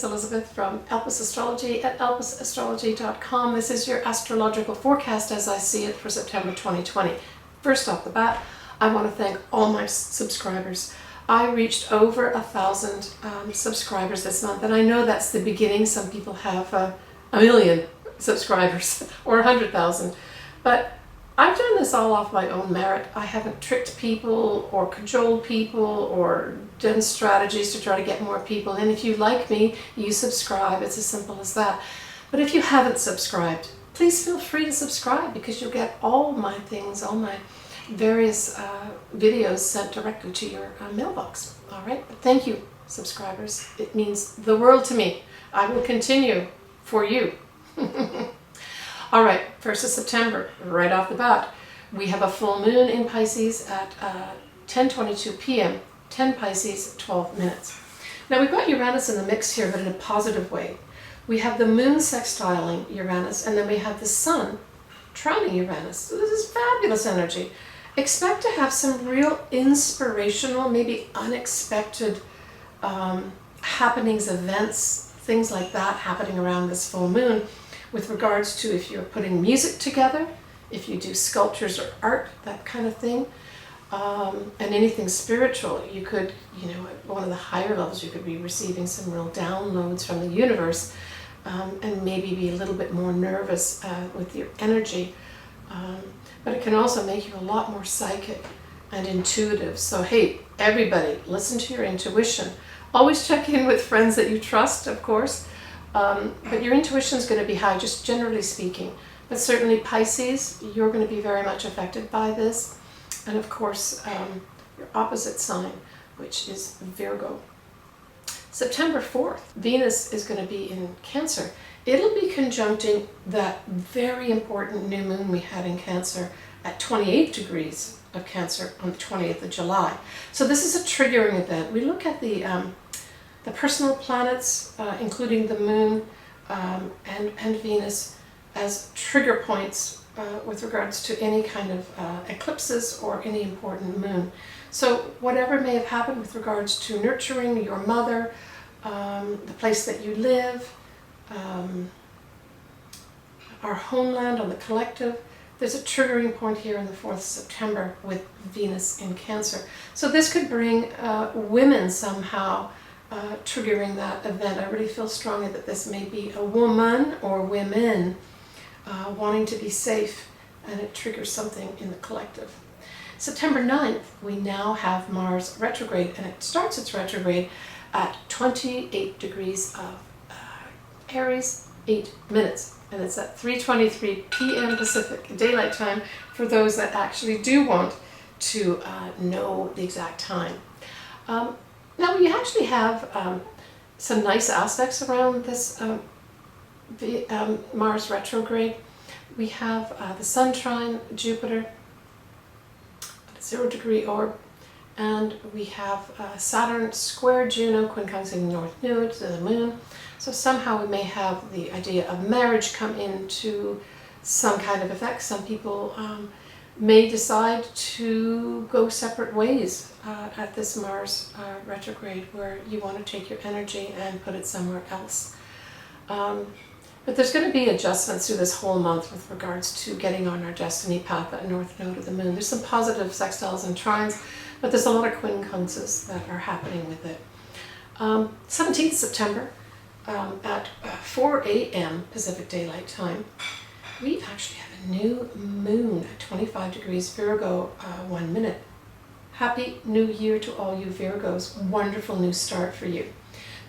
it's Elizabeth from Elpis Astrology at elpisastrology.com. This is your astrological forecast as I see it for September 2020. First off the bat, I want to thank all my subscribers. I reached over 1,000 subscribers this month, and I know that's the beginning. Some people have a million subscribers or 100,000, but I've done this all off my own merit. I haven't tricked people or cajoled people or done strategies to try to get more people. And if you like me, you subscribe. It's as simple as that. But if you haven't subscribed, please feel free to subscribe, because you'll get all my things, all my various videos sent directly to your mailbox. All right? But thank you, subscribers. It means the world to me. I will continue for you. All right, 1st of September, right off the bat, we have a full moon in Pisces at 10:22 p.m., 10 Pisces, 12 minutes. Now we've got Uranus in the mix here, but in a positive way. We have the moon sextiling Uranus, and then we have the sun trining Uranus. So this is fabulous energy. Expect to have some real inspirational, maybe unexpected happenings, events, things like that happening around this full moon, with regards to if you're putting music together, if you do sculptures or art, that kind of thing, and anything spiritual. You could, at one of the higher levels, you could be receiving some real downloads from the universe, and maybe be a little bit more nervous with your energy. But it can also make you a lot more psychic and intuitive. So hey, everybody, listen to your intuition. Always check in with friends that you trust, of course. But your intuition is going to be high, just generally speaking. But certainly Pisces, you're going to be very much affected by this. And of course, your opposite sign, which is Virgo. September 4th, Venus is going to be in Cancer. It'll be conjuncting that very important new moon we had in Cancer at 28 degrees of Cancer on the 20th of July. So this is a triggering event. We look at the personal planets, including the moon and Venus, as trigger points with regards to any kind of eclipses or any important moon. So whatever may have happened with regards to nurturing your mother, the place that you live, our homeland on the collective, there's a triggering point here in the 4th of September with Venus in Cancer. So this could bring women somehow triggering that event. I really feel strongly that this may be a woman or women wanting to be safe, and it triggers something in the collective. September 9th, we now have Mars retrograde, and it starts its retrograde at 28 degrees of Aries, 8 minutes. And it's at 3:23 p.m. Pacific Daylight Time for those that actually do want to know the exact time. Now we actually have some nice aspects around this Mars retrograde. We have the Sun trine Jupiter at a 0-degree orb, and we have Saturn square Juno, quincunxing the north node to the moon. So somehow we may have the idea of marriage come into some kind of effect. Some people may decide to go separate ways at this Mars retrograde, where you want to take your energy and put it somewhere else. But there's going to be adjustments through this whole month with regards to getting on our destiny path, that north node of the moon. There's some positive sextiles and trines, but there's a lot of quincunxes that are happening with it. 17th September at 4 a.m. Pacific Daylight Time, we actually have a new moon at 25 degrees Virgo, 1 minute. Happy New Year to all you Virgos. Wonderful new start for you.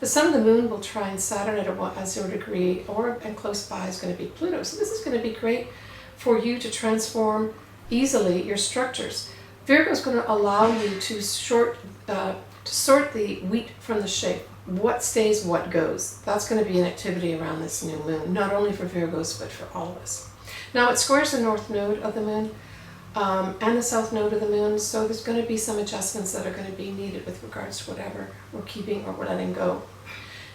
The sun and the moon will trine Saturn at a 0-degree orb, and close by is going to be Pluto. So this is going to be great for you to transform easily your structures. Virgo is going to allow you to sort the wheat from the chaff. What stays, what goes. That's going to be an activity around this new moon, not only for Virgos, but for all of us. Now it squares the north node of the moon and the south node of the moon, so there's going to be some adjustments that are going to be needed with regards to whatever we're keeping or we're letting go.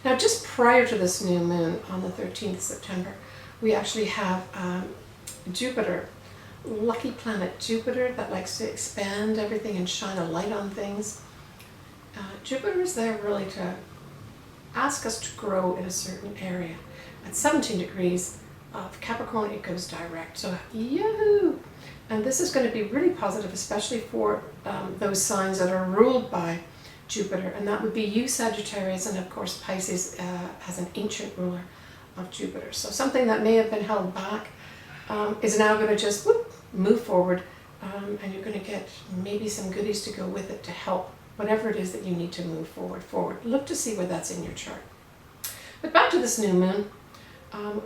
Now just prior to this new moon on the 13th of September, we actually have Jupiter, lucky planet Jupiter that likes to expand everything and shine a light on things. Jupiter is there really to ask us to grow in a certain area. At 17 degrees of Capricorn, it goes direct. So, yahoo! And this is going to be really positive, especially for those signs that are ruled by Jupiter. And that would be you, Sagittarius, and of course Pisces as an ancient ruler of Jupiter. So something that may have been held back is now going to just move forward. And you're going to get maybe some goodies to go with it to help whatever it is that you need to move forward. Look to see where that's in your chart. But back to this new moon,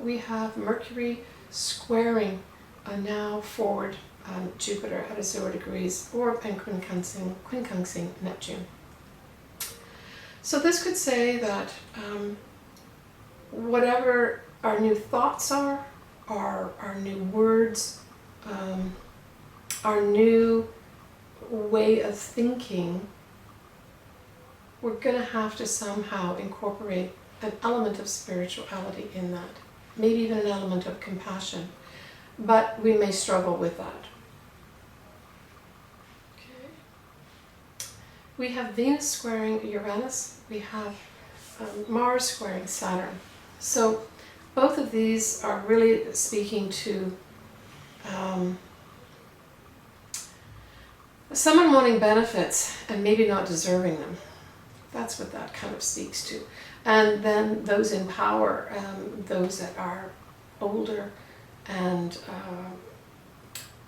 we have Mercury squaring now forward Jupiter at a 0 degrees orb and quincunxing Neptune. So this could say that whatever our new thoughts are, our new words, our new way of thinking, we're going to have to somehow incorporate an element of spirituality in that. Maybe even an element of compassion. But we may struggle with that. Okay. We have Venus squaring Uranus. We have Mars squaring Saturn. So both of these are really speaking to someone wanting benefits and maybe not deserving them. That's what that kind of speaks to. And then those in power, those that are older and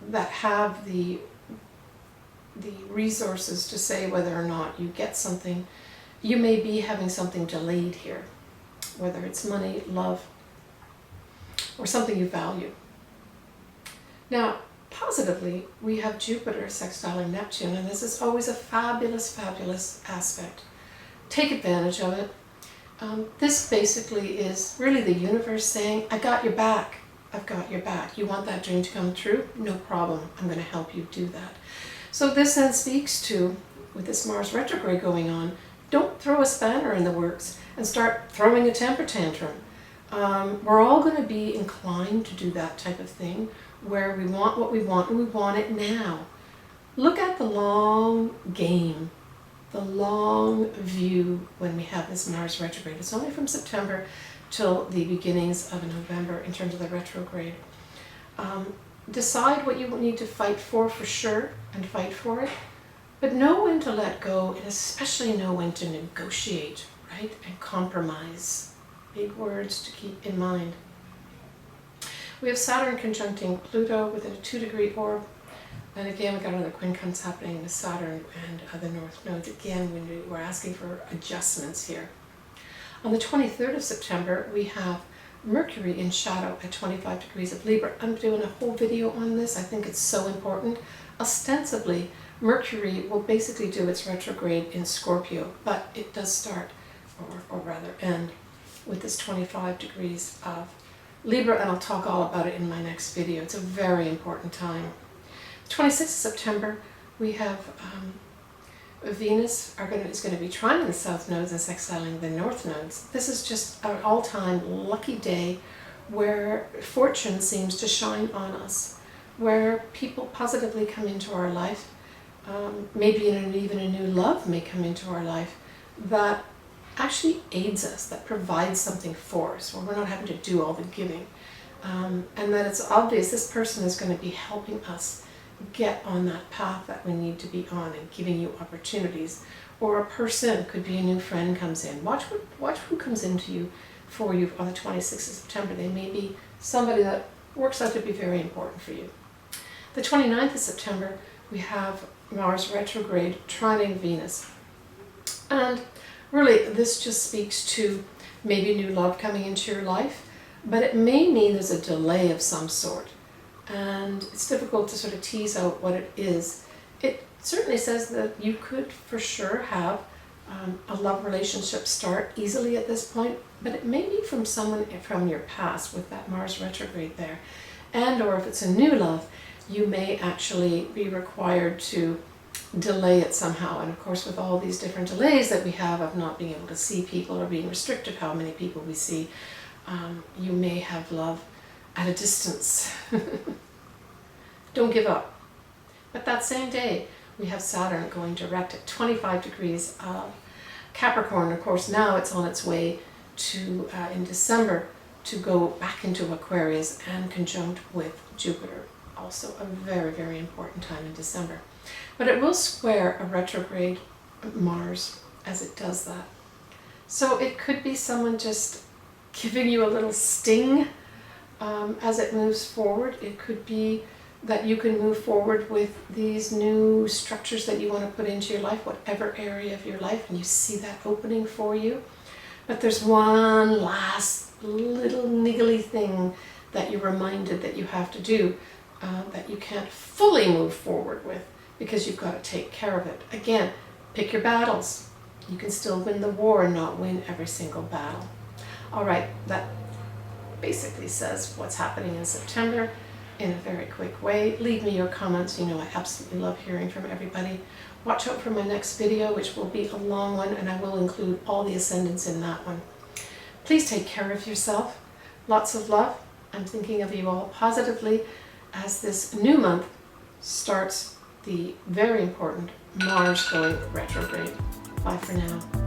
that have the resources to say whether or not you get something. You may be having something delayed here, whether it's money, love, or something you value. Now, positively, we have Jupiter sextiling Neptune, and this is always a fabulous, fabulous aspect. Take advantage of it. This basically is really the universe saying, I got your back. I've got your back. You want that dream to come true? No problem. I'm going to help you do that. So this then speaks to, with this Mars retrograde going on, don't throw a spanner in the works and start throwing a temper tantrum. We're all going to be inclined to do that type of thing, where we want what we want and we want it now. Look at the long game, the long view when we have this Mars retrograde. It's only from September till the beginnings of November in terms of the retrograde. Decide what you need to fight for sure, and fight for it, but know when to let go, and especially know when to negotiate, right, and compromise. Big words to keep in mind. We have Saturn conjuncting Pluto within a 2-degree orb. And again, we've got another quincunx happening with Saturn and the North Nodes. Again, we're asking for adjustments here. On the 23rd of September, we have Mercury in shadow at 25 degrees of Libra. I'm doing a whole video on this. I think it's so important. Ostensibly, Mercury will basically do its retrograde in Scorpio, but it does start, or rather end, with this 25 degrees of Libra, and I'll talk all about it in my next video. It's a very important time. 26th of September, we have Venus is going to be trining the south nodes and sextiling the north nodes. This is just an all-time lucky day where fortune seems to shine on us, where people positively come into our life, maybe even a new love may come into our life that actually aids us, that provides something for us, where we're not having to do all the giving. And that it's obvious this person is going to be helping us get on that path that we need to be on and giving you opportunities. Or a person, could be a new friend comes in. Watch who comes into you for you on the 26th of September. They may be somebody that works out to be very important for you. The 29th of September, we have Mars retrograde trining Venus. And really, this just speaks to maybe new love coming into your life, but it may mean there's a delay of some sort. And it's difficult to sort of tease out what it is. It certainly says that you could for sure have a love relationship start easily at this point, but it may be from someone from your past with that Mars retrograde there. And or if it's a new love, you may actually be required to delay it somehow. And of course, with all these different delays that we have of not being able to see people or being restricted how many people we see, you may have love at a distance. Don't give up. But that same day, we have Saturn going direct at 25 degrees of Capricorn, of course, now it's on its way to, in December, to go back into Aquarius and conjunct with Jupiter. Also a very, very important time in December. But it will square a retrograde Mars as it does that. So it could be someone just giving you a little sting as it moves forward. It could be that you can move forward with these new structures that you want to put into your life, whatever area of your life, and you see that opening for you. But there's one last little niggly thing that you're reminded that you have to do, that you can't fully move forward with because you've got to take care of it. Again, pick your battles. You can still win the war and not win every single battle. All right, that basically says what's happening in September in a very quick way. Leave me your comments. You know I absolutely love hearing from everybody. Watch out for my next video, which will be a long one, and I will include all the ascendants in that one. Please take care of yourself. Lots of love. I'm thinking of you all positively as this new month starts the very important Mars going retrograde. Bye for now.